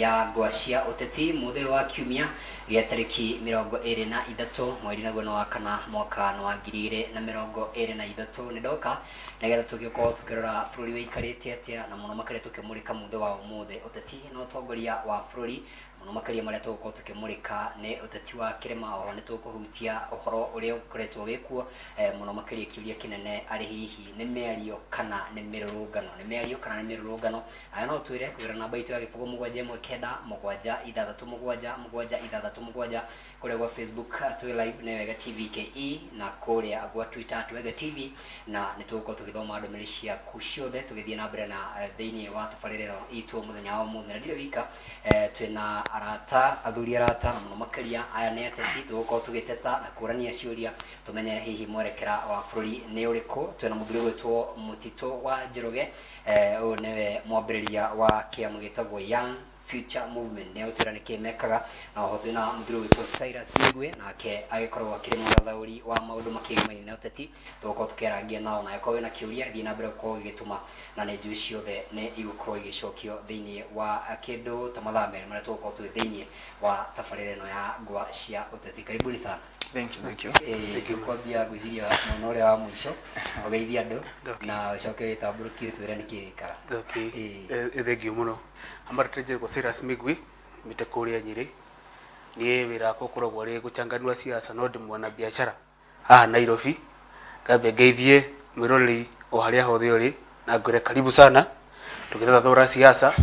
ya ngwacia uteti muthe wa kiumia gya tariki 23 mweri naguo wa kana mwaka wa 2023 nidoka negetha tugikoa tukirora bururi wikarite atia na muno makare tukimurika muthe wa umuthe uteti no tongoria wa bururi muno makaria maria tugukorwo tukimurika ni uteti wa Kirima o ne tukuhutia uhoro uria ukoretwo wikuo muno makaria kiuria kinene ari hihi ni miario kana ni mirurungano aya no twire kwira namba itu ya gifugo mugwanja mwe kenda mugwanja ithathatu mugwanja kuria gwa Facebook twi live na Wega TV KE na kuria gwa Twitter Wega TV na nitugukorwo tugithoma ndomeri cia kuciothe tugithie na mbere na thiini wa tabarĩra itu muthenya wa muthenya ndire wika twina arata athuri arata na muno makaria aya ne ateti tugukorwo tugiteta na kurania ciuria tumenye hihi mwerekera wa bururi ni uriku twina muthuri gwitwo Mutito wa Njoroge o newe mwambĩrĩria wa kiama gitagwo Young Future Movement ne utura nikimekaga na hoto na muthuri witwo Cyrus Migwe nake agikorwo akiri muthauri wa maundu makigimani na uteti tugukorwo tukirangia nao na yakorwo na kiuria thii na mbere ko gituma na ne njui ciothe ne igukorwo igicokio thiini wa kindu ta mathaa meri maria tugukorwo twi thiini wa tabarĩra ĩno ya ngwa cia uteti. Karibuni sana. Thank you. Kwambia gwiciria mwana uria wa mwisho ugeithia andu na ucoke witamburukie twire nikirika. Thank you muno. Ambariteje ko Cyrus Migwi mite kuria Nyeri ni wira ko kuragwo ri guchanganua siasa no ndi mwana biashara Nairobi kabe geithie mwiroreri o haria hothe uri na ngure karibu sana tukitha thora siasa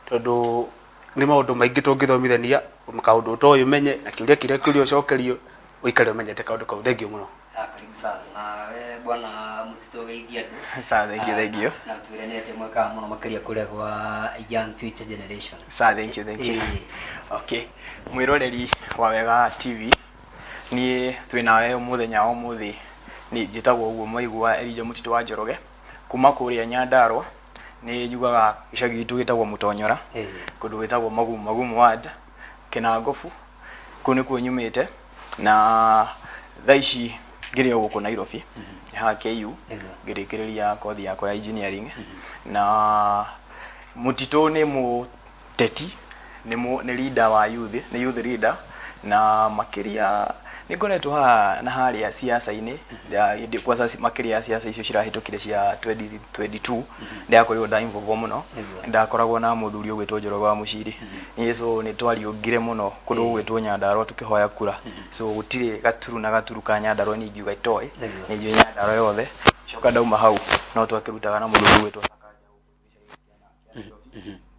tondu ni maundu maingi tungithomithania kaundu to umenye na kiuria kiria kuri ucokerio uikare umenyete kaundu kau. Thank you muno. Karibu sana na bwana Mutito geithia andu. Thank you. Na turenete mwaka muno makaria kuria kwa Young Future Generation. Thank you. Okay. Mwiroreri wa Wega TV ni twinawe muthenya wa muthi ni njitagwo uguo Mwaigua Elija Mutito wa Njoroge kuma kuria Nyandarua ni njugaga gicagi gitu gitagwo Mutonyora kundu gitagwo Magumu ward Kinangofu kuni kuo nyumite na thaici ngirio guku Nairobi ha KU ngirikiriria kothi yakwa ya engineering na Mutito ni muteti ni leader wa youth ni youth leader na makiria ni ngoretwo ha na hali ya siasa ini ya kwa sasa makiria siasa icio cirahitukire cia 2022 ndakorirwo nda involve muno ndakoragwo na muthuri ugwitwo Njoroge wa Muciri ni so ni twariungire muno kundu ugwitwo Nyandarua tukihoya kura so gutire gaturu ka Nyandarua ni ngiuga itoe ni ngiuga Nyandarua yothe coka ndauma hau no twakirutaga na muthuri ugwitwo Sakaja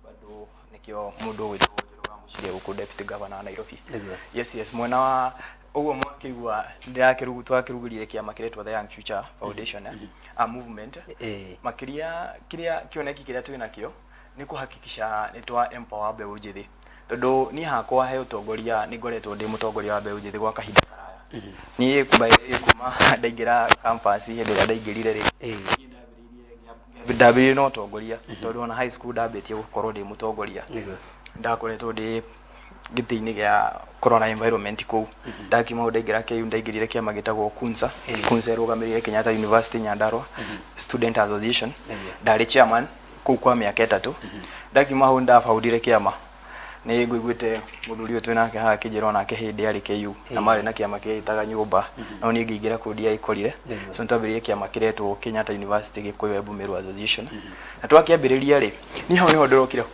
bado nikio mundu ugwitwo Njoroge wa Muciri guku deputy governor Nairobi. Yes mwena wa uguo mwakigwa ndirakirugutwa kirugurire kiama kiretwa the Young Future Foundation movement makiria kiria kioneki kiria twina kio ni kuhakikisha ni twa empower mbeũ njithi tondu ni hakwa he utongoria ni ngoretwo ndi mutongoria wa mbeũ njithi gwa kahinda karaya ni kuma ndaingira campus hindi ria ndaingirire ri ndabiri no utongoria tondu ona high school ndabetie gukorwo ndi mutongoria ndakoretwo ndi gitini gya corona environment ko ndakima ndaingira KU ndaingirire kiama gitagwo kunsa rugamirire Kenyatta University Nyandarua Student Association ndari chairman kwa miaka 3 ndakima ho ndafaudire kiama ni ngwigwite muthuri uyu twinake ha kijiro nake hindi ari KU na mari na kiama kiitaga nyumba no ni ngingira kudia ikorire so ntwambiririe kiama kiretwo Kenyatta University Gikuyu Bumeru Association na twakiambiriria ri ni hau niho ndorokire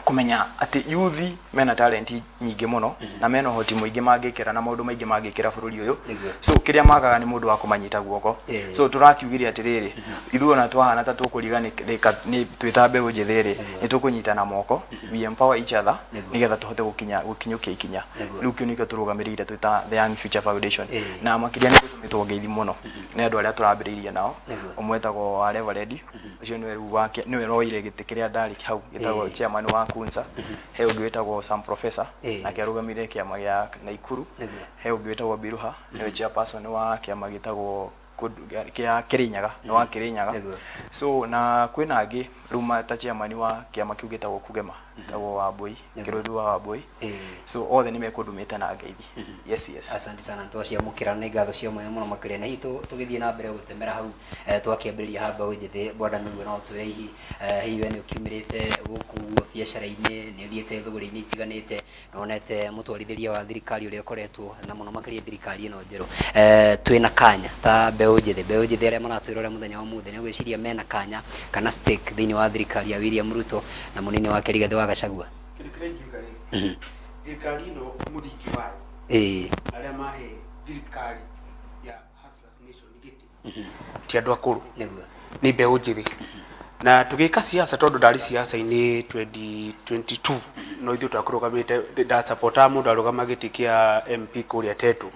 kumenya ati youth mena talent nyingi muno na mena hoti muingi mangikira na maundu maingi mangikira bururi uyu so kiria magaga ni mundu wa kumanyita guoko so turakiugiria atiriri ithuo na twahana ta tukurigani ni twita mbeũ njithiri ni tukunyitana moko we empower each other nigetha tuhote gukinyukia ikinya riu kio nikio turugamirire twita the Young Future Foundation na makiria ni tumitwo ngeithi muno ni andu aria turambiriria nao umwetagwo wa Reverend ucio niwe riu wake niwe roire giti kiria ndari hau gitagwo chairman wa kunsa he ugwetagwo some professor na kiarugamire kiama gya Naikuru he ugwetagwo Biruha niwe chairperson wa kiama gitagwo kia Kirinyaga no wa Kirinyaga so na kwina angi ruma ta chairman wa kiama kiu gitagwo Kugema tawo wa boy kiruru wa boy so othe ni mekundumite na ngeithi yes asante sana twacia mukira ni ngatho cia moyo muno makire na hitu tugithie na mbere gutembera hau twakiambiriria haba ujithi boda migwe no tureihi hiwe ni ukiumirite guku biacara-ini ni uthiete thuguri-ini itiganite na onete mutwarithiria wa thirikari uria ukoretwo na muno makiria thirikari ino njeru twina kanya ta mbeu njithi aria maratwirora muthenya wa muthi ni gwiciria mena kanya kana stake thiini wa thirikari ya William Ruto na munini wake Rigathi wa Gachagua thirikari ino muthingi wayo aria mahe thirikari ya Hustlers Nation giti ti andu akuru ni mbeu njithi na tugika siasa tondu ndari siasa-ini 2022 no ithu twakurugamite nda supporta mundu arugamagiti kia MP kuria Tetu.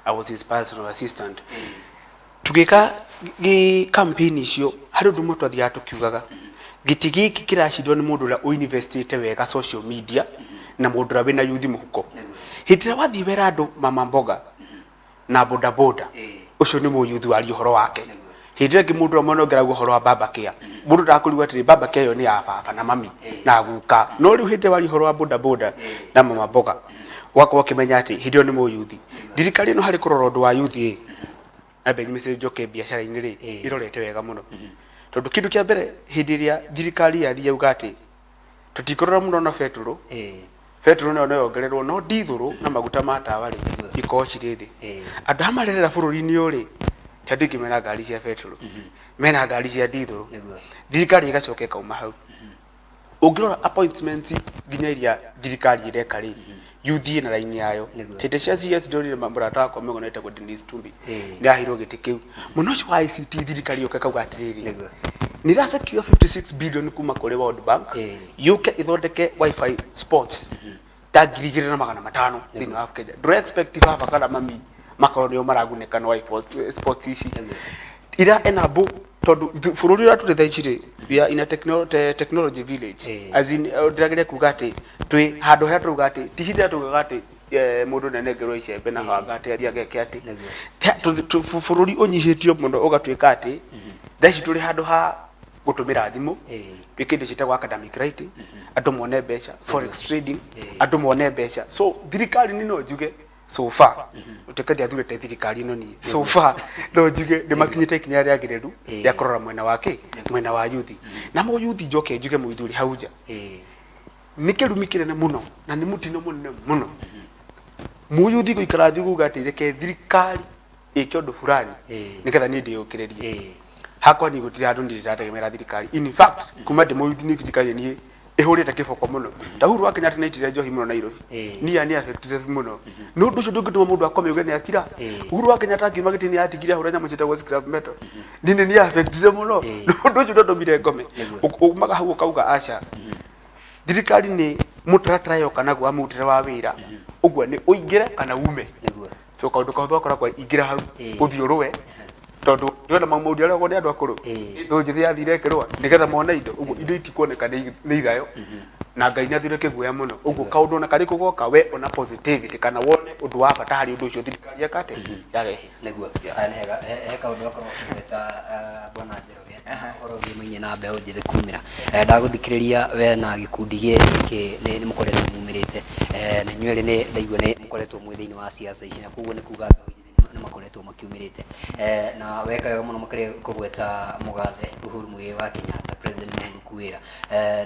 I was his personal assistant. Tugika campaign icio hari undu mwe twathia tukiugaga giti giki kiracindwo ni mundu uria uinvestite wega social media na mundu uria wina yuthi muhuko hitira wathi wera andu mama mboga na boda boda ucio ni muyuthi wari uhoro wake hitira ki mundu amonongera uhoro wa baba kia mundu ndakurigwa atiri baba kia yo ni ya baba na mami na guka no riu hitira wari uhoro wa boda boda na mama mboga wako wakimenya ati hitira ni muyuthi thirikari no hari kurora undu wa yuthi abe nyimese njoke biacara-ini ri irorete wega muno tondu kindu kia mbere hindi iria thirikari yathie uga ati tutikurora muno na petrol no yongererwo no dithuru na maguta ma tawa ri iko ciri thi andu amarerera bururi-ini uri tandiki mena ngari cia petrol mena ngari cia dithuru thirikari igacoka kauma hau ungirora appointments nginya iria thirikari ireka ri yuthi na raini yayo tete cia CS ndorire mamurata akwa megonete kwa Dennis Tumbi ni ahiro giti kiu muno cio wa ICT thirikari yoka kauga atiriri niracekio 56 billion kuma kuri World Bank yuke ithondeke wifi sports ta 2,500 thini wa Kenya do expect baba kana mami makorwo maraguneka no wifi sports ici ira enable tondu bururi uria turi thaiciri bia ina technology village as in ndiragire kuga ati twi handu ha tuga ati tihinde tuga ati mundu nenengerwo icembe na hanga ati aria geke ati bururi unyihitio muno ugatwika ati thaici turi handu ha gutumira thimu bikindu citagwo academic writing andu mone mbeca forex trading andu mone mbeca so thirikari ni no njuge so far utekadi athurete thirikari ino ni so far no njuge ndimakinyite ikinya ria giriru ya kurora mwena wake mwena wa yuthi na mo yuthi njoke njuge muithuri hauja ni kirumi kinene muno na ni mutino munene muno muyuthi guikara thi kuga ati reke thirikari ike undu fulani niketha ni ndiyukiririe hakwa ni gutira andu ndirategemera thirikari in fact kuma ndi muyuthi ni thirikari ni ihurite kiboko muno ta Uhuru wa Kenyatta ni itire njohi muno Nairobi ni ani affected muno no ndu cio ndungituma mundu akome uge ni akira Uhuru wa Kenyatta akiuma giti ni atigire ahura nyamu citagwo scrap metal nini ni affected muno no ndu cio ndomire ngome umaga hau ukauga acha thirikari ni mutaratara yo kana gwa mutire wa wira ugwa ni uingire kana ume so kaundu kautho akora kwa ingira hau uthiuruwe tondu ndiona maumudi aria gode andu akuru ndo njithi yathire kirwa nigetha mona indo itikuoneka ni ithayo na Ngai nyathire kiguya muno uguo kaundu na kari kugoka we ona positivity kana wone undu wa bata hari undu ucio thirikari yakate yarehe niguo he kaundu akorwo kweta bwana Njoroge orogi mainye na mbeu njithi kumira ndaguthikiriria we na gikundi giki ni mukoretwo mumirite na nywere ni ndaigua ni mukoretwo mwi thiini wa siasa ici na kuguo ni kuga na makoretwo makiumirite na weka wega muno makire kugweta mugathe Uhuru Muigai wa Kenyatta president Uhuru kuwira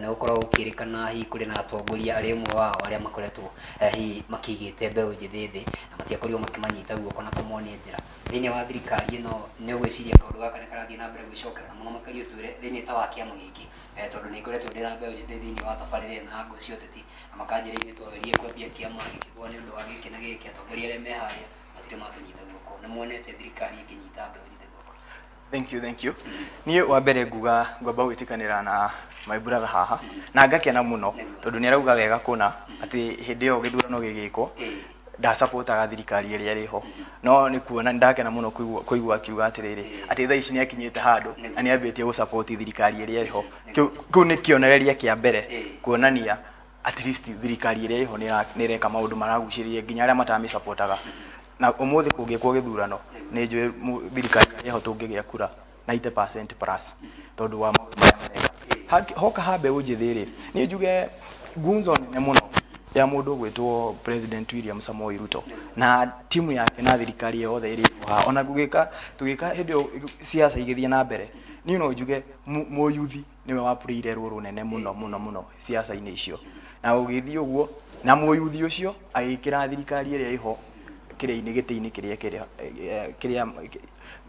na ukorwo ukirikana hi kuri na atongoria ari mwe wao aria makoretwo hi makigite mbeu njithi thi na matiakorirwo makimanyita guoko na kumoni njira thiini wa thirikari ino ni gwiciria kaundu gaka ni karathie na mbere gwicokera muno makiri utwire thiini ta wa kiama giki tondu ni ngoretwo ndira mbeu njithi thiini wa tabarire na ngo cio teti na makanjira ithu twerie kwambia kiama giki kwa ni undu wa giki na giki atongoria aria me haria matire matunyita guoko na muonete thirikari ikinyita mbeu njithi guoko. Thank you ni wa mbere nguga ngomba gwitikanira na my brother haha na ngakena muno tondu ni arauga wega kuna ati hindi yo githurano gigiko nda supportaga thirikari iria riho no ni kuona ndakena muno kuigua akiuga atiriri ati thaa ici ni akinyite handu na ni ambitie gu support thirikari iria riho kiu ni kionereria kia mbere kuonania at least thirikari iria riho ni reka maundu maraguciririe nginya aria matami supportaga na umuthi kungikwo githurano ni njui thirikari riho tungigia kura 90% plus tondu wa hoka habe unjithiri ni njuge gunzo nene muno ya mundu gwitwo President William Samoei Ruto na timu yake na thirikari yothe iri ona tugika hindio siasa igithie na mbere ni no njuge muyuthi niwe wapurire ruru nene muno siasa-ini icio na ugithie uguo na muyuthi ucio agikira thirikari iria iho kiria-ini giti-ini kiria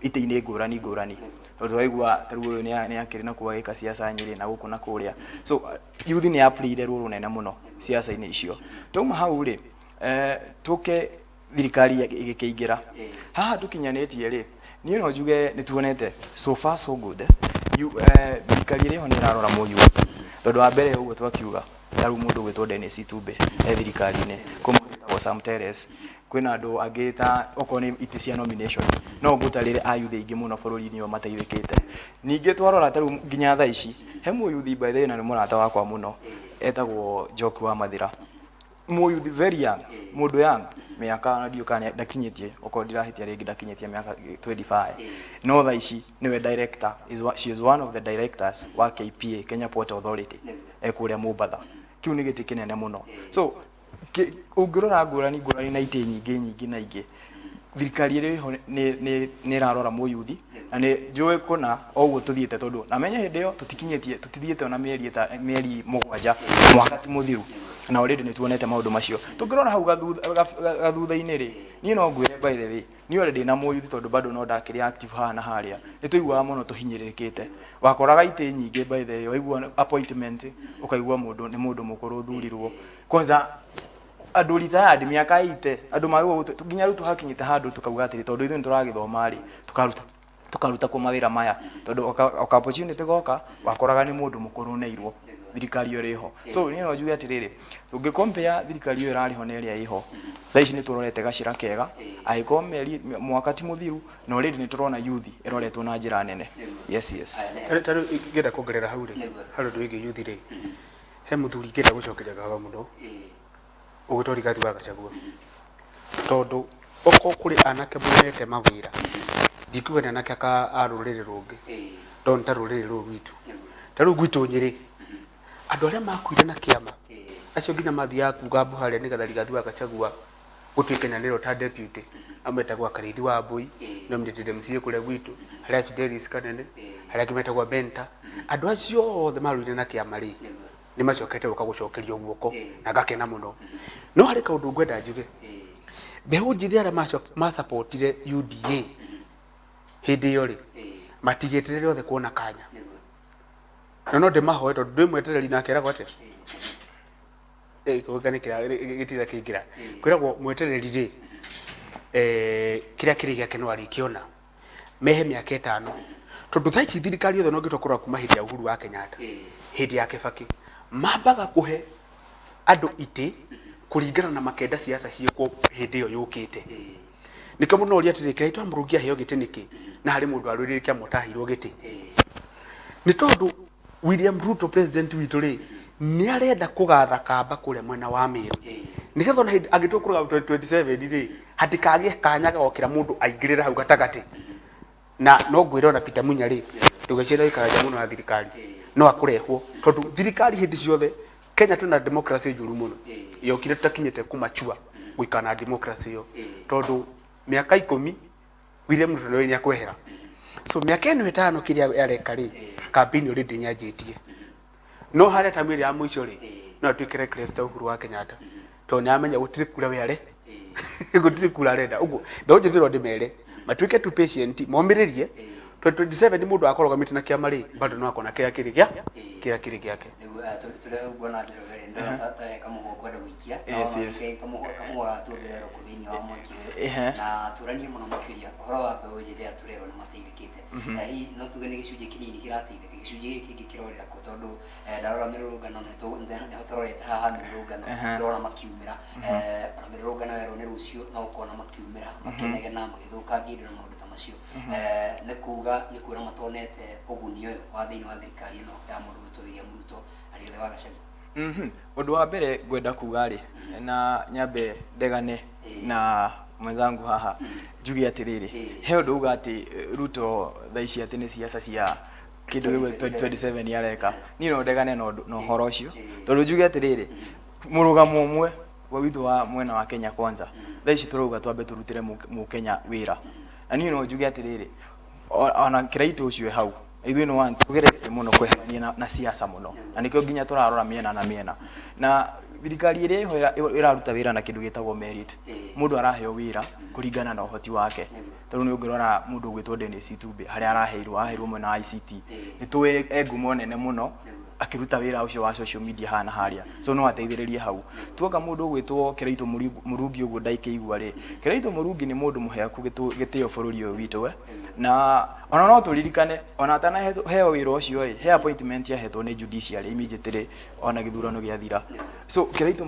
ite-ini ngurani tondu waigua taru uyu ni akiri na kuwa gika siasa Nyeri na guku na kuria so youth ni apurire ruru nene muno siasa-ini icio tuma hau ri tuke thirikari igikiingira haha tukinyanetie ri ni no njuge ni tuonete so far so good thirikari iri ho ni rarora muyu tondu wa mbere uguo twakiuga taru mundu gwitwo Dennis Itumbe thirikari-ini kumwita Sam Teres kwina andu angita okoni iti cia nomination no gutarire ayuthi ingi muno bururi-ini wa mateithikite ningi twarora taru nginya tha ici he muyuthi by the way na ni murata wakwa muno etagwo Joki wa Mathira muyuthi very young mundu young miaka ndiukane ndakinyitie oko ndirahitia ringi ndakinyitie miaka 25 no tha ici niwe director she is one of the directors wa KPA Kenya Port Authority ekuria Mombasa kiu ni giti kinene muno so ungirora ngurani na ite nyingi na ingi thirikari iri ho ni rarora muyuthi na ni njui kuna oguo tuthiete tondu na menya hindi yo tutithiete ona mieri 7 mwaka ti muthiru na already ni tuonete maundu macio tungirora hau gathutha-ini ri ni no ngwire by the way ni already na muyuthi tondu bado no ndakiri active ha na haria ni tuiguaga muno tuhinyiririkite wakoraga ite nyingi by the way waigua appointment ukaigua mundu ni mundu mukuru thurirwo kwanza andu retired miaka ite andu magwo nginya riu tuhakinyite handu tukauga atiri tondu ithu turagithoma ri tukaruta ku mawira maya tondu opportunity goka wakoraga ni mundu mukuru neirwo thirikari iri ho so ni no njuge atiriri tungi compare thirikari iyo irari ho na iria iho tha ici ni turorete gacira kega aiko mwaka ti muthiru na already ni turona youth iroretwo na njira nene yes taru ngenda kuongerera hau ri haru ndu youth ri he muthuri ngenda gucokeria gaga muno ugutori gati wa Gachagua tondu oko kuri anake monete mawira ndikuga anake aka arurire rungi don tarurire ru witu taru gwitu Nyeri andu aria makuire na kiama acio nginya mathia kuga Buhari ni gathari gati wa Gachagua gutuikenya niro ta deputy ametagwa Karithi wa Mbui nominated MCA kule gwitu haria Fidelis Kanene haria kimetagwa Benta andu acio othe marurire na kiama ri ni macokete gukagucokerio guoko na gakena muno no hari kaundu ngwenda njuge behu njithi aria ma supportire UDA hindi yo ri matigitire othe kuona kanya no ndimahoe tondu ndimwetereri nake eragwo ati kuganikira gitira kingira kwiragwo mwetereri ri kiria kiri giake no arikiona mehe miaka 5 tondu tha ici thirikari yothe no ngitokora kuma hindi ya Uhuru wa Kenyatta hindi ya Kibaki mambaga kuhe andu ite kuringana na makenda siasa ciiko hindi yo yukite nikyo muno uri atiri kiraitwa murugia heo giti niki na hari mundu arurire kia motahirwo giti ni tondu William Ruto president witu ri ni arenda kugatha kamba kure mwena wa Meru nigetha na agitokura 2027 ri hatikage kanya gokira mundu aingirira hau gatagati na no ngwira na Peter Munya ri tugecira ikaraja muno na thirikari no akurehwo tondu thirikari hindi ciothe Kenya tuna democracy njuru muno yokire tutakinyete kumachua guikana democracy yo tondu miaka 10 William Ruto ni akwehera so miaka 5 kiria yareka ri campaign already nyanjitie no haria tamiri ya mwisho ri no twikire Kristo Uhuru wa Kenyatta to ni amenya gutiri kura wale gutiri kura renda uguo ndo njithiro ndimere matwike tu patient momiririe 2027 ni mundu akorogamite na kiama ri bado no akona kira kiri giake nigu tule ubona njiro gari ndo tata kama kwenda wikia kama turero kuthini wa mwaki na turanie muno makiria horo wa pe ujithia turero ni mateithikite hi no tugene gicunje kinini kirateithika gicunje giki kirorera ko tondu ndarora mirurungano ni hotororete haha mirurungano turona makiumira mirurungano wero ni rucio no ukona makiumira makenegena magithukangira na maundu macio ne kuga ni kura matonete uguni uyu wa thiini wa thirikari ino ya mundu William Ruto ari wa Gachagua undu wa mbere ngwenda kuga ri na nyambe ndegane na mwenzangu haha njugi atiriri he undu uga ati Ruto tha ici ati ni siasa cia kindu gwe 2027 yareka ni no ndegane no horo ucio tondu njuge atiriri murugamo umwe wa witu wa mwena wa Kenya kwanza thaa ici turuga twambe turutire mu Kenya wira na ni no njuge atiriri ona kiraito ucio hau ithui no want tugerete muno kwehania na siasa muno na nikio nginya turarora miena na miena na thirikari ire ho iraruta wira na kindu gitagwo merit mundu araheo wira kuringana na uhoti wake tondu ni ungirora mundu gwitwo Dennis Itumbi hari aheirwo mwena wa ICT ni tuwe engumo nene muno akiruta wira ucio wa social media hana haria so no ateithiririe hau tuoka mundu gwitwo Kiraito Murungi uguo ndaikeigua ri Kiraito Murungi ni mundu muheaku gitio bururi uyu witu na ona no turirikane ona atana heo wira ucio ri he appointment yahetwo ni judiciary immediately ona githurano giathira so Kiraito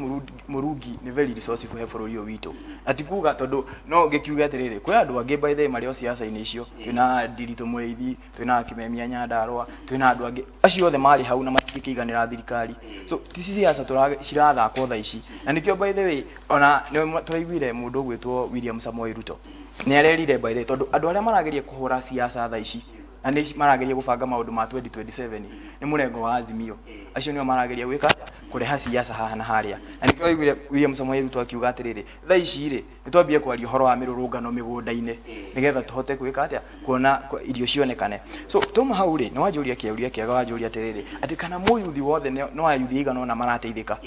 Murungi ni very resourceful he bururi uyu witu atikuga tondu no ngikiuga atiriri kwi andu angi by the mario siasa ini icio twina Ndiritu Mureithi twina Kimemia Nyandarua twina andu angi acio othe mari hau na matikĩiganĩra thirikari so tisi siasa cirathakwo thaa ici na nikio by the way ona turaiguire mundu gwitwo William Samoei Ruto ni arerire by the way tondu andu aria marageria kuhura siasa thaa ici na ni marageria gubanga maundu ma 2027 ni murengo wa Azimio acio nio marageria gwika kureha siasa haha na haria na nikio aiguire William Samoei Ruto akiuga atiriri thaa ici ri nitwambie kwaria horo wa mirurungano migunda-ini nigetha tuhote gwika atia kuona irio cionekane so tuma hau ri no wajuria kiuria kiaga wajuria atiriri ati kana muyuthi wothe no ayuthi igana ona marateithika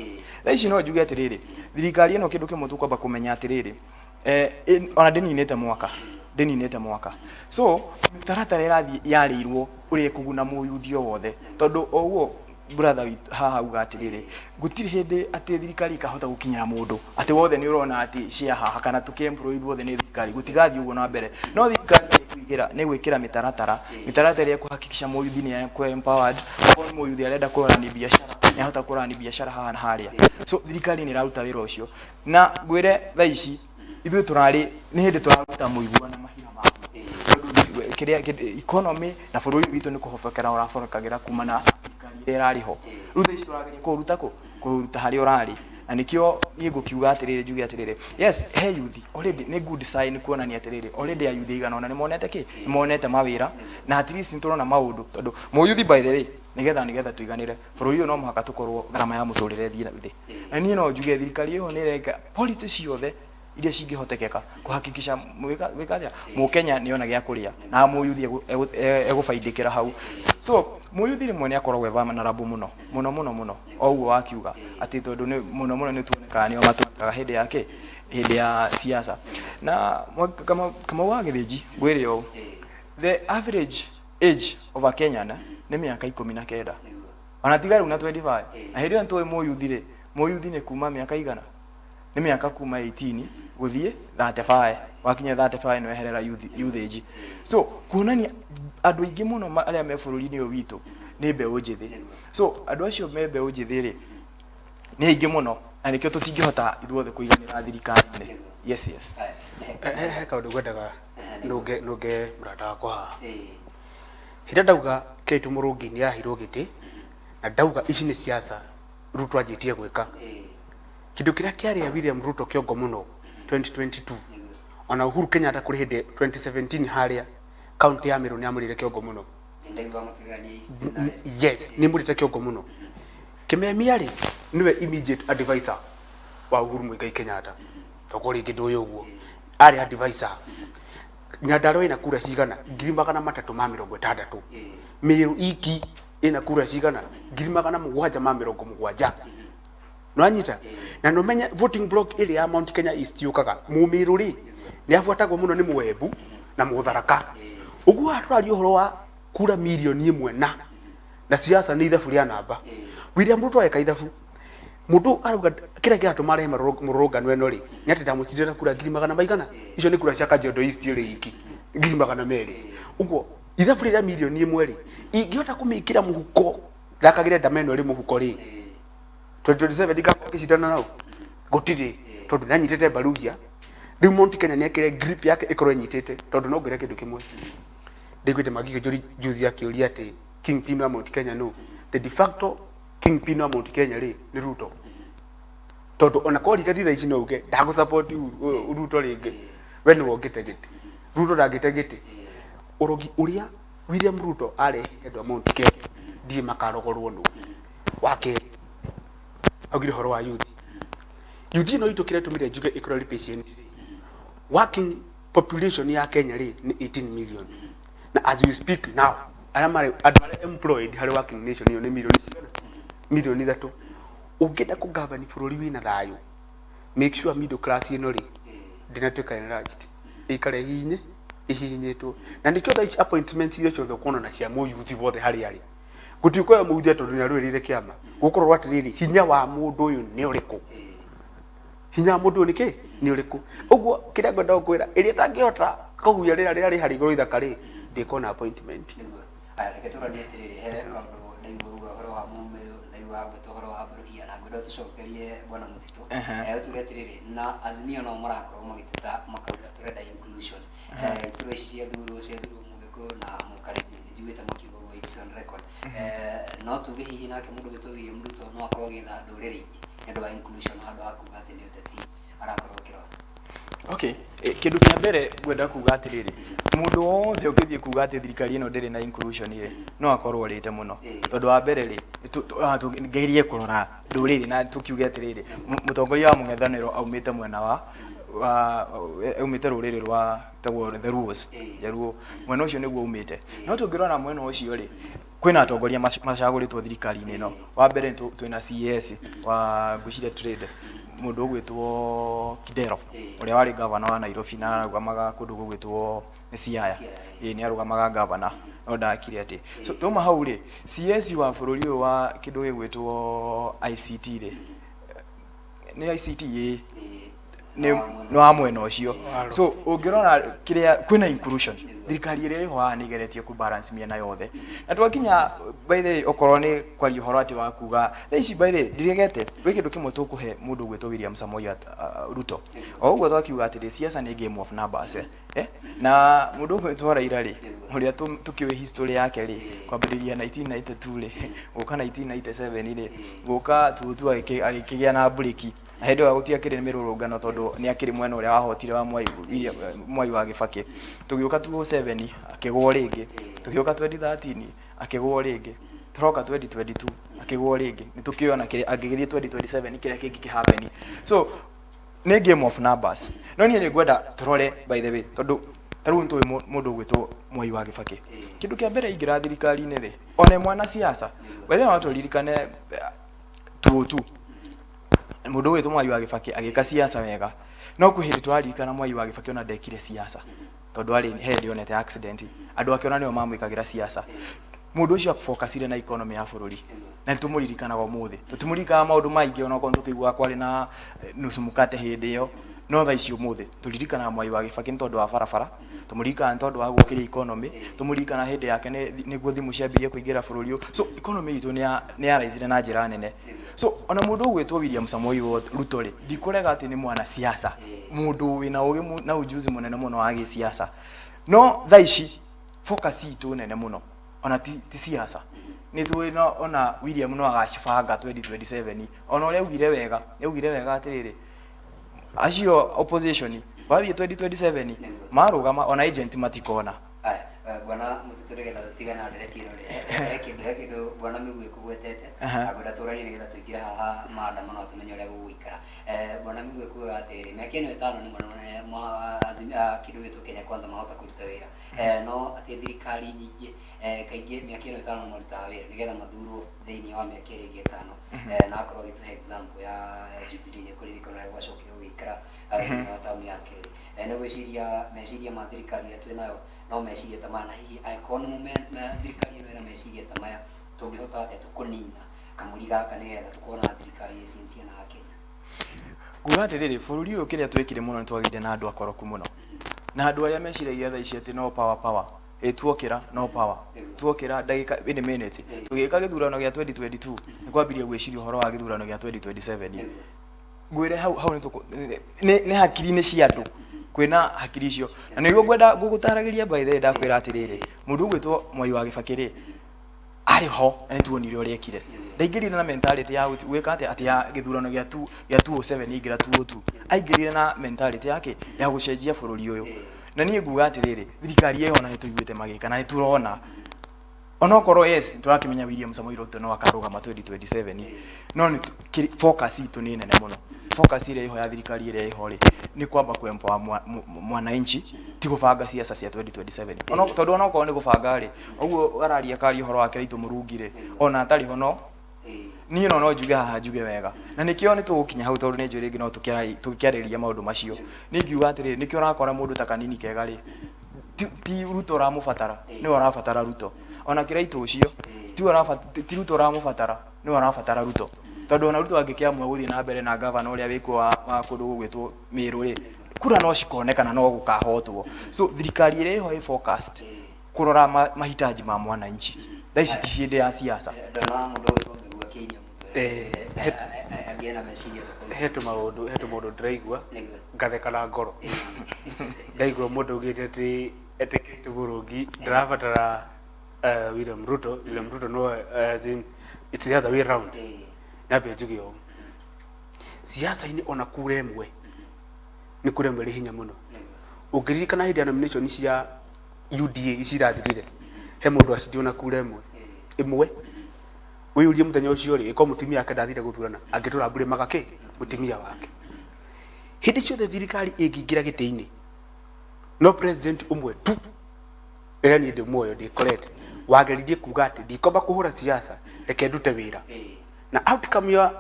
thaa ici no njuge atiriri thirikari ino kindu kimwe tukwamba kumenya atiriri ona ndininete mwaka so taratara irathi yarirwo uri kuguna muyuthi wothe tondu oguo brother haha uga atiriri gutiri hindi ati thirikari kahota gukinyira mundu ati wothe ni urona ati cia haha kana tukiemploy wothe ni thirikari gutigathi uguo na mbere no thirikari ni gwikira mitaratara ya kuhakikisha muyuthi ni empowered kwa muyuthi arenda kurani biashara ni ahota kurani biashara haha na haria so thirikari ni raruta wira ucio na gwire thaa ici ithuĩ turari ni hindi turaruta muiguana mahira maku kiria economy na bururi witu ni kuhobokera uraborekagira kuma na irariho rutha ici turageria kuruta hari urari na nikio ni ngukiuga atiriri njuge atiriri yes he youth already ni good sign kuonania atiriri already youth igana ona ni monete mawira na at least ni turona maundu tondu mo youth by the way nigetha tuiganire bururi uyu no muhaka tukorwo garama ya muturire thie thi na ni no njuge thirikari iyo ni reka policy ciothe iria cingihotekeka kuhakikisha wikaja Mukenya ni ona gya kuria na muyuthi egufaidikira hau so muyuthi rimwe ni akorwo gweva na rabu muno oguo wakiuga ati tondu ni muno ni tuoneka ni matukaga hindi ya siasa na kama wagithiji gwire o the average age of a Kenyan ni miaka 19 ona tigaru na 25 na hindi ntoi muyuthi ni kuma miaka igana ni miaka kuma 18 guthie 35 wakinya 35 no eherera youth age so kuonania andu ingi muno aria me bururi-ini uyu witu ni mbeu njithi so andu acio me mbeu njithi ri ni ingi muno na nikio tutingihota ithuothe kuiganira thirikari-ini yes he kaundu gwendaga nuge murata wakwa haha hĩndĩ ndauga Kiraito Murungi ni arahirwo giti na ndauga ici ni siasa Ruto anjitie gwika kindu kiria kiaria William Ruto kiongo muno 2022 ona Uhuru Kenyatta kuri hindi 2017 haria county ya Meru ni amurire kiongo muno yes ni murite kiongo muno Kimemia ri niwe immediate advisor wa Uhuru Muigai Kenyatta tokori kindu uyu uguo ari advisor Nyandarua ina kura cigana 360 Meru iki ina kura cigana 770 no anyita na no menya voting block ile ya Mount Kenya East yukaga Mumiru ri ni afuatagwo muno ni Mwembu na Mutharaka uguo atwari uhoro wa kura milioni 1 na siasa ni ithabu ria namba William Ruto eka ithabu mundu aruga kira kiratuma rehe murungano eno ri ni ati ndamutindira kura 200 icio ni kura cia Kajiado East ri iki 200 uguo ithabu ria milioni 1 ri ingihota kumikira muhuko thakagire ndameno ri muhuko ri 2027 dikapo kishitana nao gutiri tondu nanyitete barugia riu Mount Kenya ni akire grip yake ikorwo nyitete tondu no ngire kindu kimwe ndigwite magigo juri juzi akiuria ati King Pino wa Mount Kenya no the de facto King Pino wa Mount Kenya ri ni Ruto tondu ona kori gathitha ici no uge ndagu support Ruto ringi we ni wongite giti Ruto ndangite giti urogi uria William Ruto are head of Mount Kenya ndi makarogorwo no wake augire horo wa youth no itukire tumire njuge equal patient working population ya Kenya ri ni 18 million na as we speak now aramare employed hari working nation yo ni milioni 3 ungenda ku govern bururi wina thayo make sure middle class ino ri ndinatuika enlarged ikare ihinyetwo na ndikyo tha appointments icio ciothe kuona na cia muyuthi bothe hari ari gutikoya muyuthi tondu ni arwirire kiama gukorwo atiriri hinya wa mundu uyu ni uriku hinya mundu ni ki ni uriku uguo kiria ngwenda gukwira iria tangihota kuguya rira ri hari iguru ithaka ri ndikona appointment aya reke turanie atiriri he kaundu ndaigua horo wa mumeru ndaigua horo wa buruhia na ngwenda tucokerie bwana Mutito turi atiriri na azimio no murakorwo magiteta makauga turenda inclusion tureciria thuru mugiku na mukariti njuite mukigo it's on record no tuge hihi nake mundu gitwi Ruto no akorwo githa nduriri ingi ndu wa inclusion handu akuga ati ni uteti arakorwo kirwa. Okay, kindu kia mbere ngwenda kuga atiriri mundu wothe ukithie kuga ati thirikari ino ndiri na inclusion ri no akorwo rite muno tondu wa mbere ri ngeirie kurora nduriri na tukiuge atiriri mutongoria wa mung'ethaniro aumite mwena wa umite ruriri rwa tagwo the rules jaruo mwena ucio niguo umite no tungirona mwena ucio ri kwina atongoria macaguritwo thirikari-ini no wa mbere twina CS wa Gushire Trade mundu gwitwo Kidero uria wari governor wa Nairobi na arugamaga kundu gwitwo ni Siaya ni arugamaga governor no ndakire ati so tuma hau ri CS wa bururi wa kindu gwitwo ICT ri ni ICT no amwena ucio so ungirona kiria kwina inclusion thirikari iri ho ni geretie ku balance miena yothe na twakinya by the okorwo ni kwari horo ati wa kuga ici by the dirigete wikindu kimwe tukuhe mundu gwitwo William Samoei Ruto o uguo twakiuga ati siasa ni game of numbers na mundu gwitwo Raila ri uria tukiwe history yake ri kwambiriria 1992 ri guka 1997 ri guka tutu agikigia na break hende wa gutia kiri mirurungano tondu ni akiri mwena uria wahotire wa Mwai wa Gibaki tugiuka 2007 akigwo ringi tugiuka 2013 akigwo ringi turoka 2022 akigwo ringi nitukiona kiri agigithie 2027 kiria kingi kihappen so ni game of numbers no ni ngwenda turore by the way tondu taru ntu mundu gwitwo Mwai wa Gibaki kindu kia mbere ingira thirikari-ini ri ona mwana siasa by the way watu lirikane tu mundu witwo Mwai wa Gibaki agika siasa wega no kuhindi twarikana Mwai wa Gibaki ona ndekire siasa tondu ari hendi onete accident andu akiona nio mamwikagira siasa mundu ucio focusire na economy ya bururi na tumuririkana go muthi tutimurika maundu maingi ona ko tukigwa kwari na nusu mukate hindi yo no tha icio muthi turirikana Mwai wa Gibaki tondu wa barabara tumurika tondu wa gukira economy tumurika hindi yake niguo thimu ciambirie kuingira bururi so economy itu ni araizire na njira nene so ona mundu gwitwo William Samoei Ruto ri ndikurega ati ni mwana siasa mundu wina ugi na ujuzi munene muno wa gisiasa no tha ici focus itu nene muno ona ti siasa ni tuina ona William no agacibanga 2027 ona uria ugire wega atiriri acio opposition bathi 2027 marugama ona agent matikona bwana Mutito rege tigana ndereti ro kindu bwana migwe kugwetete agwenda turani nigetha tuingira haha maandamano no tumenye uria gugwikara bwana migwe kuga ati miaka ino 5 ni mwana kindu gitu Kenya kwanza mahota kuruta wira no ati thirikari nyingi kaingi miaka ino 5 no ruta wira nigetha mathuro thiini wa miaka iri 5 na akorwo gitu example ya Jubilee kuririkana uria gwacokire gwikara na tamu yake ne gwiciria ma thirikari ya twinayo no meciria tamana hihi aikonu thirikari ino ina meciria tamaya tungihota ati tukunina kamuri gaka nigetha tukona thirikari icincie na Kenya kuga atiriri bururi uyu kiria twikire muno ni twagire na andu akoroku muno na andu aria meciragia tha ici ati no power tuokira no power tuokira ndagika in a minute tugika githurano gia 2022 ni kwambiria gwiciria horo wa githurano gia 2027 gwire hau ni hakiri-ini cia andu kwina hakiri icio na niguo ngwenda gugutaragiria by the way ndakwira atiriri mundu gwitwo Mwai wa Gibaki ri ari ho na tuonire uria ekire ndaingirire na mentality ya gwika ati ya githurano gia 2007 ingira 2002 aingirire na mentality yake ya gucenjia bururi uyu na niĩ nguga atiriri thirikari yeho na nituiguite magika na niturona Onokoro yes turakimenya William Samoei Ruto no akarugama 2027 no ni focus itu ni nene muno. Focus ile iho ya thirikari ile iho ri ni kwamba kuempower mwananchi ti gubanga siasa cia 2027. Ono tondu onokoro ni gubanga ri oguo araria kari horo wake ritu murungire ona atari hono niĩ no njuge haha njuge wega na nikio ni tugukinya hau tondu ni njuri ngi no tukiarĩria maundu macio ni ngiuga atiri nikio rakora mundu ta kanini kega ri ti Ruto ramubatara ni warabatara Ruto ona kiraitu ucio ti Ruto ramubatara ni warabatara Ruto tondu ona Ruto angikiamua guthii na mbere na gavana uria wikwo wa kundu gugwitwo Miru ri kura no cikonekana no gukahotwo so thirikari ire ho focused kurora mahitaji ma mwananchi thaici ti ciende ya siasa hetu maundu ndiraigua ngathekana ngoro ndaigua mundu ugite ati burungi ndirabatara William Ruto no it's the other way round nabe njugio siasa ini ona kuremwe ni kuremwe ri hinya muno ugiririkana hindi ya nomination cia UDA icirathirire he mundu acidiona kuremwe imwe wiyurie muthenya ucio ri iko mutimia yake ndathire guthurana angitura mbure magake mutimia wake hindi ciothe thirikari ingingira giti-ini no president umwe tu era ni ndi muoyo ndi correct wageririe kuga ati ndikomba kuhura siasa reke ndute wira na outcome ya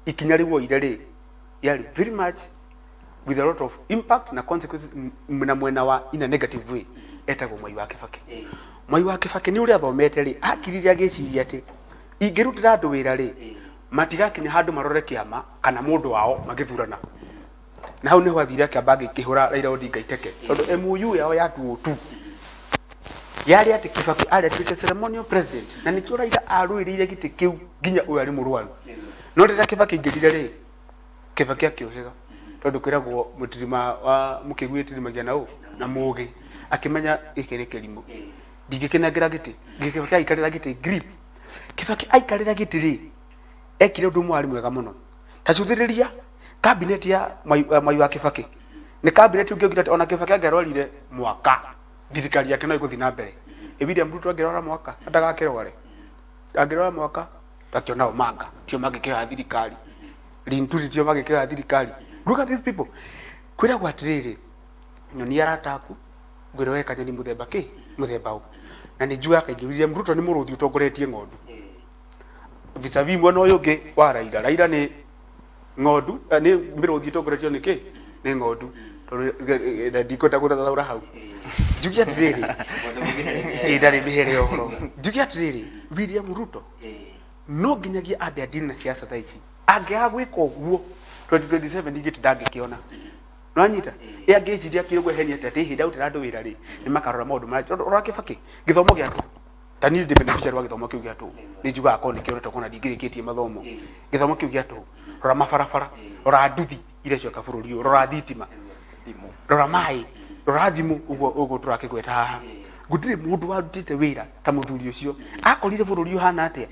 ikinya riwo ire ri yari very much with a lot of impact na consequences na mwena wa in a negative way etagwo Mwai wa Kibaki Mwai wa Kibaki ni uria thomete ri akiriria giciria ati ingirutira andu wira ri matigakinya handu marore kiama kana mundu wao magithurana na hau niho athire akiamba gikihura Raila Odinga iteke tondu MOU yao ya 202 yari ati Kibaki ari atuite ceremonial president na nikio Raila aruirire giti kiu ginya uyu ari murwaru no rira Kibaki ingirire ri Kibaki akiohega tondu kwiragwo mutirima wa mukigwitirimagia na mugi akimenya ikere Kirima ndigikenagira giti Kibaki aikarira giti grip Kibaki aikarira giti ri ekire undu mwari mwega muno tacuthiriria cabinet ya Mwai wa Kibaki ni cabinet ungiugira ati ona Kibaki angerorire mwaka thirikari yake no iguthi na mbere William Ruto angirora mwaka atagakirore angirora mwaka takiona omanga tio magikira thirikari linturi tio magikira thirikari look at these people kwira gwatiriri nyoni yarataku ngwiro eka nyoni muthemba ki muthemba u na ni njua kaingi William Ruto ni muruthi utongoretie ngondu visavi mwana uyu ngi wa Raila ni ngondu ni miruthi utongoretio ni ki ni ngondu tondu ndikota guthathaura hau njugi atiriri ndari mihere ohoro njugi atiriri William Ruto no nginyagia ambe adini na siasa thaici angiagwika uguo 2027 ndigiti ndangikiona no anyita angiciria kirugwe heni ati hinda utira andu wira ri ni makarora maundu mara ora Kibaki githomo giatu tani ndi beneficiary wa githomo kiu giatu ni njuga akoni kionete kona ndigirikitie mathomo githomo kiu giatu rora mabarabara rora nduthi ire cio kabururi rora thitima rora mai rora thimu uguo turakigweta haha gutire mundu warutite wira ta muthuri ucio akorire bururi uhana atia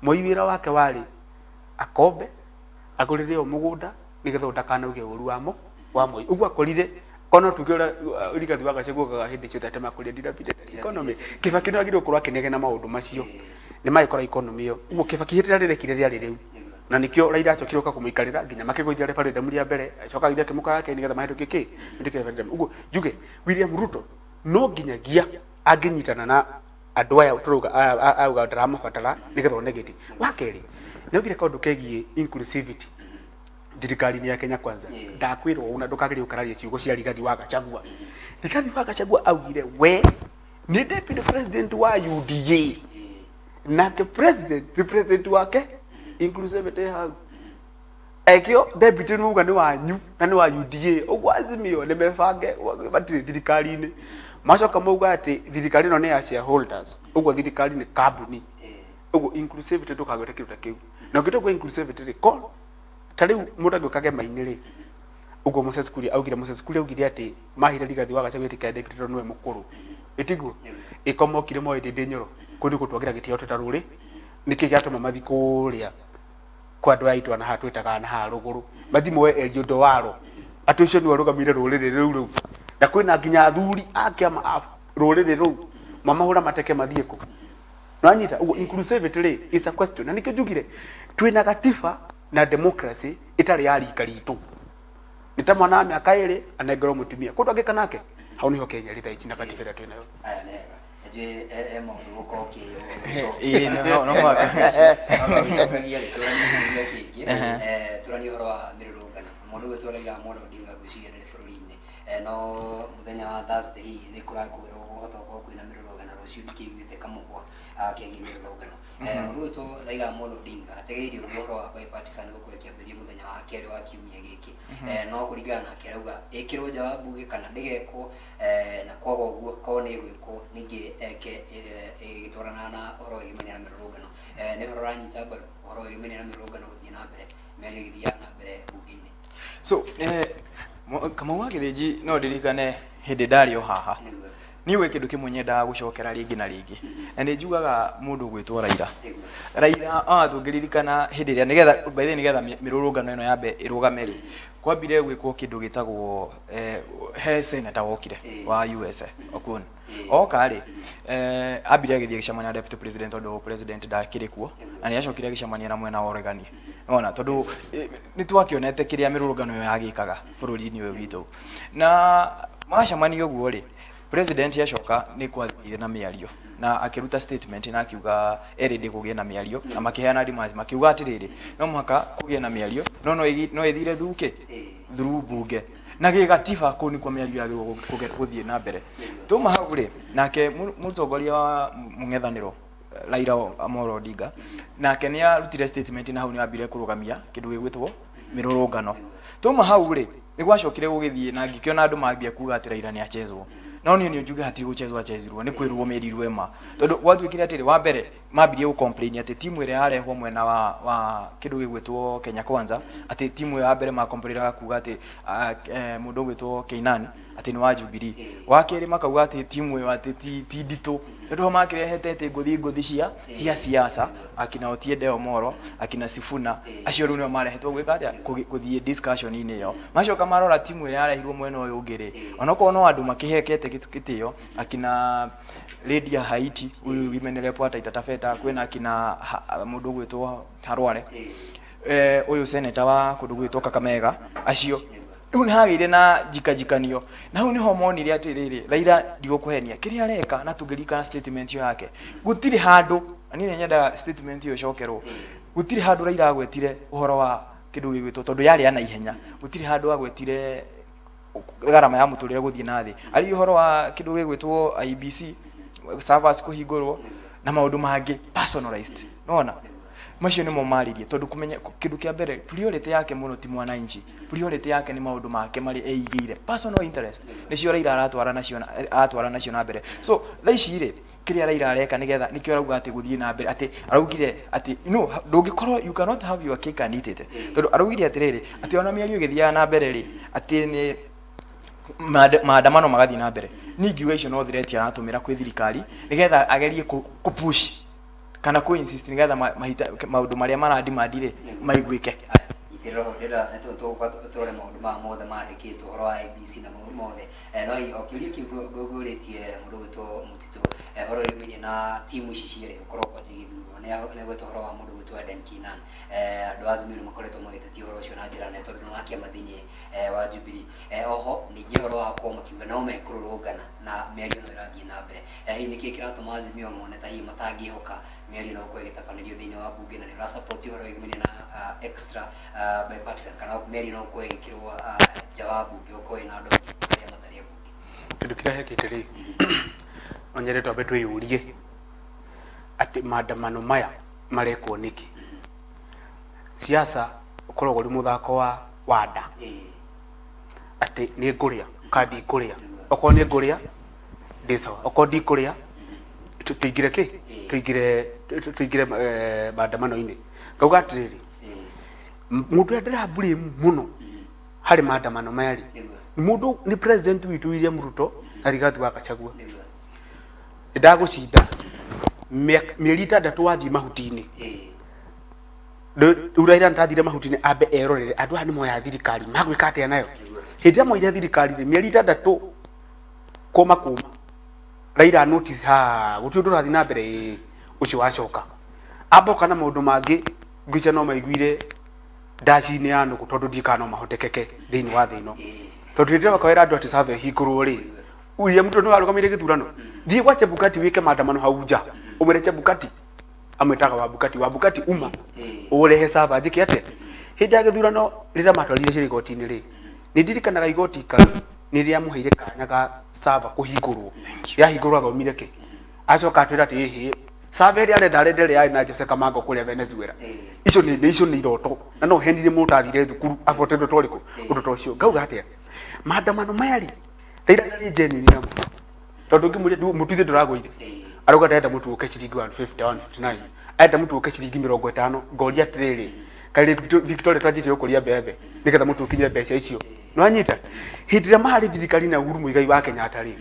Mwai wira wake wari akombe agurire o mugunda nigetha ndakanauge uru wamo wa Mwai uguo akorire kono tukiora Rigathi wa Gachagua ga hindi ciothe atema kuria dilapidate economy Kibaki no agire kurwa akinege na maundu macio ni maikora economy yo uguo Kibaki hitira rirekire riari riu na nikio Raila acokiroka kumuikarira nginya makigwithia referendum ria mbere acoka ithia kimuka yake nigetha mahituke ndike referendum uguo njuge William Ruto no nginyagia anginyitana na andu aya turuga auga ndaramatara nigetha onegeti wakeri nogire kaundu kegie inclusivity thirikari-ini ya Kenya Kwanza ndakwirwo una ndukagire ukararia ciugo cia Rigathi wa Gachagua augire we ni deputy president wa UDA na ke president wake inclusivity hau ekio deputy nuga ni wanyu na ni wa UDA ugwa azimio ni mebange batiri thirikari-ini macoka mauga ati thirikari no ni ya shareholders ugwa thirikari ni company ugwa inclusivity ndukagwete kiruta kiu na ngito kwa inclusivity ri ko tari mundu agukage maini ri ugwa Moses Kuria augire ati mahira Rigathi wa Gachagua tika deputy no we mukuru itiguo ikomokire mo indi nyoro kundi gutwagira gitio tutaruri niki giatuma mathi kuria kwa andu aitu ana hatwitaga na ha ruguru mathi moe Eliodo waro atu icio ni warugamire ruriri riu na kwina nginya athuri akiama ruriri riu mamahura mateke mathie ku Nanyita inclusivity ri is a question. Na nikyo jugire twina gatiba na democracy itari ya rika ritu. Nita mwana wa miaka 2 anegero mutumia. Kundu angika nake hau niho Kenya ri thaici na gatiba ira twina yo. Aya nega. Je maundu gukoki. No mwaka. Turani horo wa mirurungano. Mundu wetu araga Amolo Odinga gwiciria ni bururi-ini. No muthenya wa Thursday hii ni kurakwirwo gũgũkorwo kwĩna mĩrũrũngano rũciũ ndikĩiguĩte kamũhwa kĩgiĩ mĩrũrũngano. Mũndũ witũ Raila Amolo Odinga ategeirio ũhoro wa bipartisan gũkorwo ĩkĩambĩrĩria mũthenya wa kerĩ wa kiumia gĩkĩ. No kũringana nake arauga ĩkĩrwo nja wa mbunge kana ndĩgekwo, na kwaga ũguo korwo nĩ ĩgwĩkwo ningĩ ĩgĩtwarana na ũhoro wĩgĩmania na mĩrũrũngano. Nĩ ũhoro ũranyita mbaru ũhoro wĩgĩmania na mĩrũrũngano gũthiĩ na mbere, mĩario ĩgĩthiaga na mbere mbunge-inĩ. So Kamau wa Gĩthĩnji no ndirikane hĩndĩ ndarĩ o haha niĩ gwĩ kĩndũ kĩmwe nyendaga gũcokera rĩngĩ na rĩngĩ, na nĩ njugaga mũndũ gwĩtwo Raila tũngĩririkana hĩndĩ ĩrĩa nĩgetha mĩrũrũngano ĩno yambe ĩrũgame rĩ, kwambire gwĩkwo kĩndũ gĩtagwo he senator wokire wa USA Okun oka rĩ, ambire agĩthiĩ gĩcemania na deputy president tondũ president ndakĩrĩ kuo, na nĩ acokire gĩcemania na mwena wa ũregani. Ona tondu ni twakionete kiria mirurungano yo yagikaga bururi-ini uyu witu, na macemania uguo ri president yacoka ni kwathire na miario na akiruta statement na akiuga erinde kugie na miario na makiheana demands makiuga atiriri no muhaka kugie na miario no ithire thuke through bunge na gigatiba ko ni kwa miario yagirwo guthie na mbere tuma hau ri nake mutongoria wa mung'ethaniro Raila Amolo Odinga nake ni arutire statement na hau ni ambire kurugamia kindu gigwitwo mirurungano. Tuma hau ri ni gwacokire gugithie na ngikiona andu mambia kuga ati Raila ni achezwo, no ni njuge hati guchezwo ni kwirwo merirwe ma tondu gwatuikire atiri wa mbere mambirie gu complain ati timu ire yarehwo mwena wa kindu gigwitwo Kenya Kwanza ati timu ya mbere ma complain kuga ati mundu gwitwo Keinani ati ni wa Jubilee, wa keri makauga ati timu yo ati ti ndito tondu makirehete ati nguthi cia siasa akina Otiende Omoro akina Sifuna acio riu no marehetwo gwika atia guthie discussion ini yo macoka marora timu ire yarehirwo mwena uyu ungiri onako no andu makihekete gitio akina Lydia Haiti uyu women reporter Tafeta kwina akina mundu gwitwo Harware uyu senator wa kundu gwitwo Kakamega acio riu ni hagire na jikajikanio na hau niho monire atiriri Raila ndigukuhenia kiria areka na tungirikana statement yo yake gutiri handu ani nyenda statement yo cokerwo gutiri handu Raila agwetire uhoro wa kindu gigwitwo tondu yari ana ihenya gutiri handu agwetire garama ya muturire guthie na thi ari uhoro wa kindu gigwitwo IBC servers kuhingurwo na maundu mangi personalized nona macio nimo maririe tondu kumenya kindu kia mbere priority yake muno ti mwananchi, priority yake ni maundu make mari eigire personal interest nicio Raila atwara nacio na mbere. So thaici ri kiria Raila areka nigetha nikio arauga ati guthie na mbere ati araugire ati no ndungikorwo you cannot have your cake and eat it tondu araugire atiriri ati ona miario githia na mbere ri ati ni maandamano magathie na mbere ningiuga icio no threat aratumira kwi thirikari nigetha agerie kupush kana ku insist nigetha maundu maria maradimandire maiguike itiro ndira tore maundu ma mothe marikitwo horo wa IBC na maundu mothe no okiuria kiguguritie mundu witwo Mutito horo yumini na timu ici ciere ukorwo kwa jigithurwo ne gwetwo horo wa mundu witwo Aden Kinan andu azimiro makoretwo magitetia horo ucio na njira nene tondu nakia mathini wa Jubilee oho ningi horo wa kwa makiuga no mekururungana na miario no irathie na mbere hii niki kiratuma azimio mone ta hii matangihoka miario no kwa gitafanĩrio thĩinĩ wa bunge na nĩ ra support horo wĩgĩmania na extra bipartisan kana miario no kwa ikirwo jawabu yoko ina andũ arĩa matarĩ bunge kindu kĩrĩa hekĩte rĩ onyere twambe twĩyũrie ati maandamano maya marekwo niki siasa ukoragwo ri muthako wa nda ati nĩ ngũrĩa kandi ngũrĩa okorwo nĩ ngũrĩa ndĩ sawa okorwo ndi ngũrĩa tuingire ki tuingire maandamano-inĩ ngauga atirĩrĩ mũndũ ũrĩa ndĩrambũrĩmu mũno harĩ maandamano maya rĩ mũndũ nĩ president witũ William Ruto na Rigathi wa Gachagua ndagũcinda mĩeri 6 wathiĩ mahuti-inĩ rĩu Raila ntathire mahuti-inĩ ambe erorere andũ aya nĩ moya thirikari magwĩka atĩa nayo hĩndĩ ĩrĩa moire thirikari rĩ mĩeri 6 kuma Raila notice gũtirĩ ũndũ ũrathiĩ na mbere ucio wacoka aboka na maundu mangi ngwica no maiguire ndaci-inĩ ya nũgũ tondũ ndikano mahotekeke thĩinĩ wa thĩ ĩno tondũ rĩrĩa wakwĩra andũ ati survey hingũrwo rĩ William Ruto nĩ warũgamĩrĩire gĩthurano thiĩ gwa Chebukati wĩke maandamano hau nja ũmwĩre Chebukati amwĩtaga wa Bukati uma ũrehe survey njĩke atĩa hĩndĩ ya gĩthurano rĩrĩa matwarire cira igoti-inĩ rĩ nĩ ndirikanaga igoti karu nĩ rĩamũheire kanya ga survey kũhingũrwo yahingũrwo athomire kĩ acoka atwĩra atĩ hĩ survey ĩrĩa arenda yarĩ na Jose Kamango kũrĩa Venezuela icio nĩ iroto na no henire mũndũ athire thukuru abotendo twarĩkũ ũndũ ta ũcio ngauga atĩa maandamano maya rĩ Raila nĩ genuine namo tondũ ngĩmũria mũtuithĩ ndũragũire arauga ndenda mũtu ũke ciringi 150 159 enda mũtu ũke ciringi 50 ngoria atĩrĩrĩ kairĩ Victoria twanjĩtie gũkũria mbembe nĩgetha mũtu ũkinye mbeca icio nĩ wanyita hĩndĩ ĩrĩa marĩ thirikari na Uhuru Muigai wa Kenyatta rĩ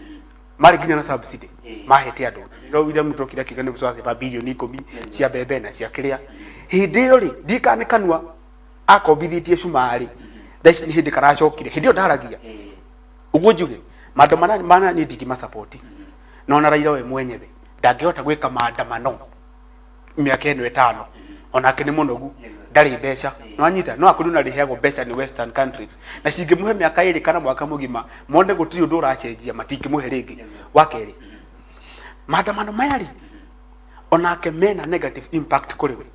marĩ nginya na subsidy mahete andũ no William Ruto kira kigane gũcoka bilioni 10 cia mbembe na cia kĩrĩa hĩndĩ ĩyo rĩ ndikanĩkanua akombithĩtie cumarĩ thaici nĩ hĩndĩ karacokire hĩndĩ ĩyo ndaragia ũguo njuge maandamano mana nĩ ndingĩ support no na Raila we mwenyewe ndangĩhota gwĩka maandamano mĩaka ĩno 5 onake nĩ mũnogu ndarĩ mbeca no anyita no akũrũ na rĩheagwo mbeca nĩ western countries na cingĩmũhe mĩaka 2 kana mwaka mũgima mone gũtirĩ ũndũ ũracenjia matingĩmũhe rĩngĩ wa kerĩ maandamano maya rĩ onake mena negative impact kũrĩ we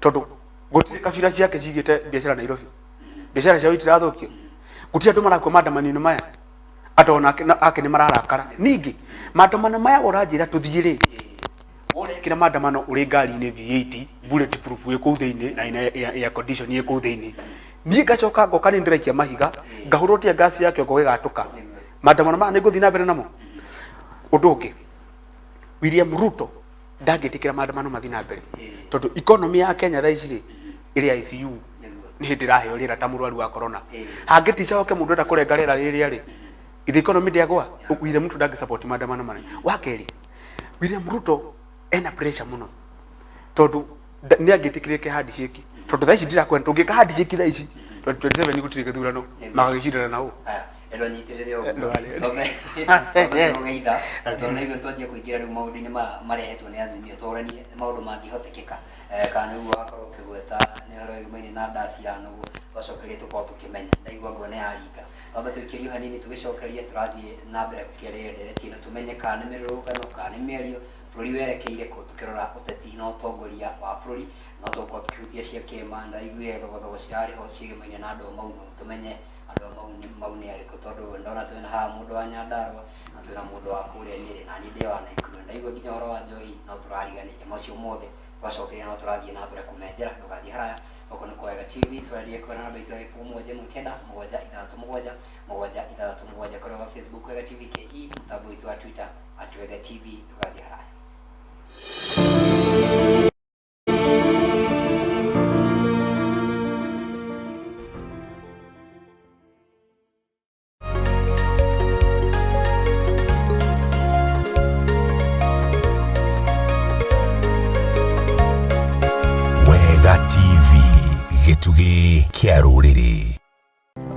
tondũ gũtirĩ kabira ciake cigĩte biacara Nairobi biacara ciao itirathũkio gũtirĩ andũ marakua maandamano-inĩ maya atona ake nĩ mararakara ningĩ maandamano maya ũranjĩra tũthiĩ rĩ ũrekĩra maandamano ũrĩ ngari-inĩ V8 bulletproof ĩ kũu thĩinĩ na air condition ĩ kũu thĩinĩ niĩ ngacoka ngoka nĩ ndĩraikia mahiga ngahũrwo tia gas yake ngo gĩgatũka maandamano maya nĩ ngũthiĩ na mbere namo ũndũ ũngĩ William Ruto ndangĩtĩkĩra maandamano mathiĩ na mbere tondũ economy ya Kenya thaa ici rĩ ĩrĩ ICU nĩ hĩndĩ ĩraheo rĩera ta mũrwaru wa corona hangĩticoke mũndũ enda kũrenga rĩera rĩrĩa rĩ ithe economy ndĩagwa William Ruto ndangĩsupport maandamano maya wa kerĩ William Ruto ena pressure mũno tondũ nĩ angĩtĩkĩrĩke handshake tondũ thaa ici ndirakwenda tũngĩka handshake thaa ici 27 nĩ gũtirĩ gĩthurano magagĩcindana nao ero nyitĩrĩre ũguo tũgeitha tondũ nĩguo twanjie kũingĩra rĩu maũndũ-inĩ marehetwo nĩ Azimio tũranie maũndũ mangĩhotekeka kana nĩguo wakorwo ũkĩgweta nĩ ũhoro wĩgiĩ na ndaci ya nũgũ twacokerie tũkorwo tũkĩmenya ndaigua nguo nĩ yaringa twambe tũikĩrio hanini tũgĩcokerie tũrathiĩ na mbere kĩrĩa rĩenderetie na tũmenye kana nĩ mĩrũrũngano kana nĩ mĩario bũrũri werekeire kũ tũkĩrora ũteti na ũtongoria wa bũrũri no tũkorwo tũkĩhutia cia Kirima ndaiguire thogothogo cirarĩho ciĩgĩmaine na andũ mau tũmenye andũ mau nĩ arĩkũ tondũ ndona twĩna haha mũndũ wa Nyandarua na twĩna mũndũ wa kũrĩa Nyĩrĩ na niĩ ndĩ wa Naikuru ndaigua nginya ũhoro wa njohi no tũrariganĩria macio mothe twacokeria no tũrathiĩ na mbere kũmenjera ndũgathiĩ haraya gũkũ nĩ Kwega TV tũrarie kwĩna namba itũ ya 0719 kũrĩa kwa Facebook Kwega TV KE mtambo witũ wa Twitter @Kwega TV ndũgathiĩ haraya kia rũrĩrĩ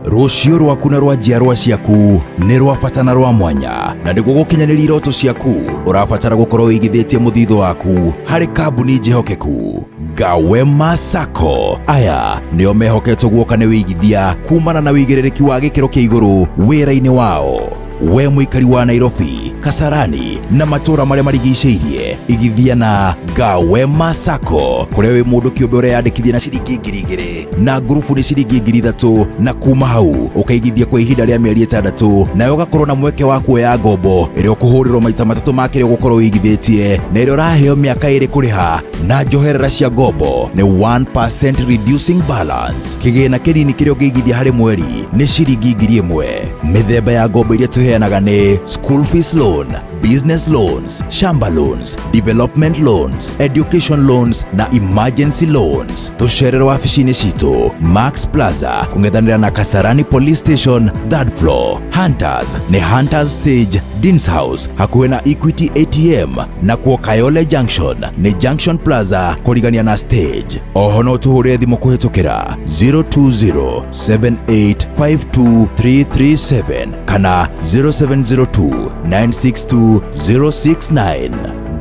rũciũ rwaku na rwa njiarwa ciaku nĩ rwa bata na rwa mwanya na nĩguo gũkinyanĩria iroto ciaku ũrabatara gũkorwo wĩigithĩtie mũthithũ waku harĩ kambuni njihokeku Gawema Sacco aya nĩo mehoketwo guoka nĩ wĩigithia kumana na wĩigĩrĩrĩki wa gĩkĩro kĩa igũrũ wĩra-inĩ wao we mũikari wa Nairobi, Kasarani na matũra marĩa marigicĩirie igithia na Gawema Sacco kũrĩa wĩ mũndũ kĩũmbe ũreyandĩkithia na ciringi 2,000 na ngurubu nĩ ciringi 3,000 na kuma hau ũkaigithia kwa ihinda rĩa mĩeri 6 nayo ũgakorwo na mweke wa kuoya ngombo ĩrĩa ũkũhũrĩrwo maita 3 ma kĩrĩa ũgũkorwo wĩigithĩtie na ĩrĩa ũraheo mĩaka 2 kũrĩha na njoherera cia ngombo nĩ 1% reducing balance kĩgĩna kĩnini kĩrĩa ũngĩigithia harĩ mweri nĩ ciringi 1,000 mĩthemba ya ngombo iria tũheanaga nĩ school fees loan, business loans, shamba loans, development loans, education loans na emergency loans. Tũcerere wabici-inĩ citũ Max Plaza kũng'ethanĩra na Kasarani Police Station 3rd floor. Hunters nĩ Hunters Stage Dean's House hakuhĩ na Equity ATM na kuo Kayole Junction nĩ Junction Plaza kũrigania na Stage. Oho no tũhũrĩre thimũ kũhĩtũkĩra 02078523337 kana 0702962069.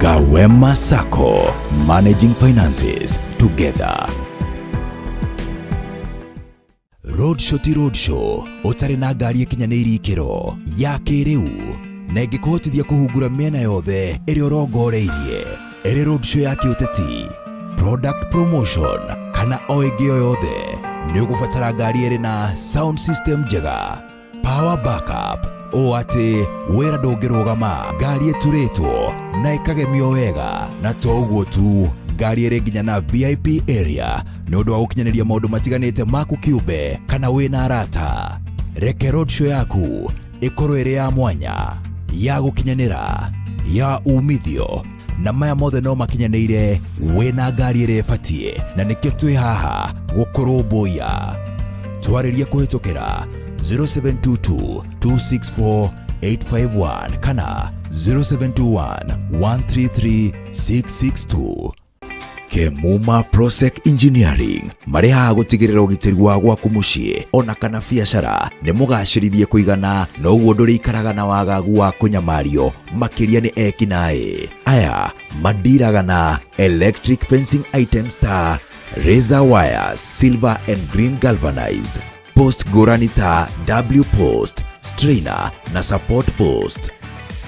Gawema Sacco, managing finances together. Roadshow ti roadshow, utari na ngari ikinyanĩirie ikĩro ya kĩrĩu na ĩngĩkũhotithia kũhungura mĩena yothe ĩrĩa ũrongoreirie. Ĩrĩ roadshow ya kĩũteti, product promotion kana o ĩngĩ o yothe, nĩ ũgũbatara ngari ĩrĩ na sound system njega, power backup, o atĩ wĩra ndũngĩrũgama, ngari ĩturĩtwo na ĩkagemio wega, na to ũguo tu, ngari ĩrĩ nginya na VIP area nĩ ũndũ wa gũkinyanĩria maũndũ matiganĩte maku kĩũmbe kana wĩna arata. Reke roadshow yaku ĩkorwo ĩrĩ ya mwanya, ya gũkinyanĩra, ya umithio, na maya mothe no makinyanĩire wĩna ngari ĩrĩa ĩbatiĩ, na nĩkĩo twĩ haha gũkũrũmbũiya. Twarĩria kũhĩtũkĩra 0722 264 851 kana 0721 133 662. Kirima Prosec Engineering marĩ haha gũtigĩrĩra ũgitĩri wa gwaku mũciĩ ona kana biacara nĩ mũgacĩrithie kũigana, na ũguo ndũrĩikaraga na wagagu wa kũnyamario makĩria nĩ ekinaĩ. Aya mandiraga na electric fencing items ta razor wires, silver and green galvanized, post ngũrani ta W post, strainer na support post,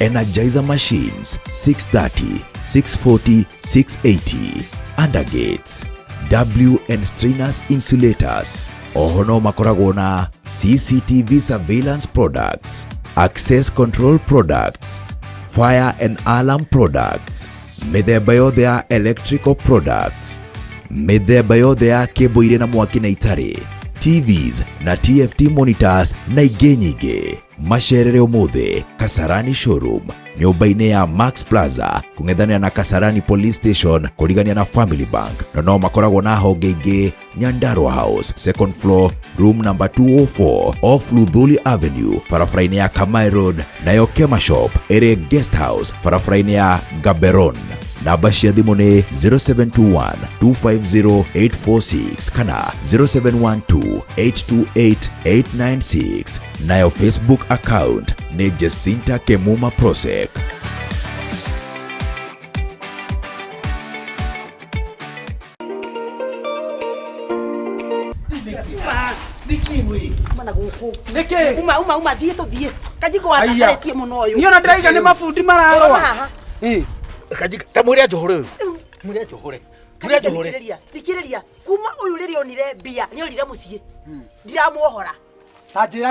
energizer machines 630, 640, 680, undergates, W and strainers insulators. Oho no makoragwo na CCTV surveillance products, access control products, fire and alarm products, mĩthemba yothe ya electrical products, mĩthemba yothe ya cable irĩ na mwaki na itarĩ, TVs na TFT monitors na ingĩ nyingĩ. Macerere ũmũthĩ Kasarani Showroom, nyũmba-inĩ ya Max Plaza, kũng'ethanĩra na Kasarani Police Station, kũrigania na Family Bank. No makoragwo na honge ingĩ Nyandarua House, second floor, room number 204, off Luthuli Avenue, barabara-inĩ ya Kamai Road, nayo Kema Shop ĩrĩ guest house, barabara-inĩ ya Gaberon. Namba cia thimũ nĩ 0721 250 846 kana 0712 828 896. Nayo Facebook account nĩ Jacinta Kirima Prosec. Uma thiĩ tũthiĩ kajiko watakarĩtie mũno ũyũ. Niĩ ona ndĩraiga nĩ mabundi mararũa. Kajika tamũrĩa njohore. Mũrĩa njohore. Mũrĩa njohore. Thikĩrĩria kuma ũyũ rĩrĩa onire mbia nĩ orire mũciĩ. Ndiramuohora. Ta njĩra